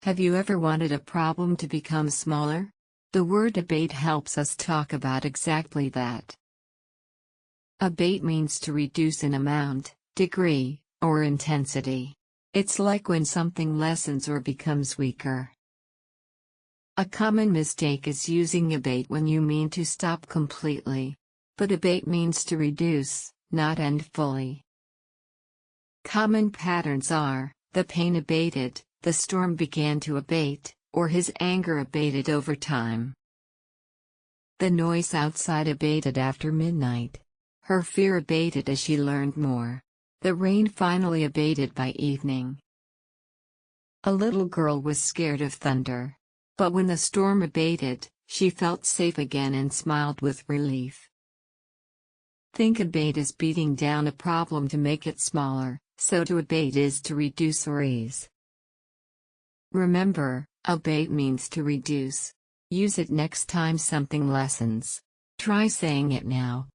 Have you ever wanted a problem to become smaller? The word abate helps us talk about exactly that. Abate means to reduce in amount, degree, or intensity. It's like when something lessens or becomes weaker. A common mistake is using abate when you mean to stop completely. But abate means to reduce, not end fully. Common patterns are: the pain abated, the storm began to abate, or his anger abated over time. The noise outside abated after midnight. Her fear abated as she learned more. The rain finally abated by evening. A little girl was scared of thunder. But when the storm abated, she felt safe again and smiled with relief. Think abate as beating down a problem to make it smaller, so to abate is to reduce or ease. Remember, abate means to reduce. Use it next time something lessens. Try saying it now.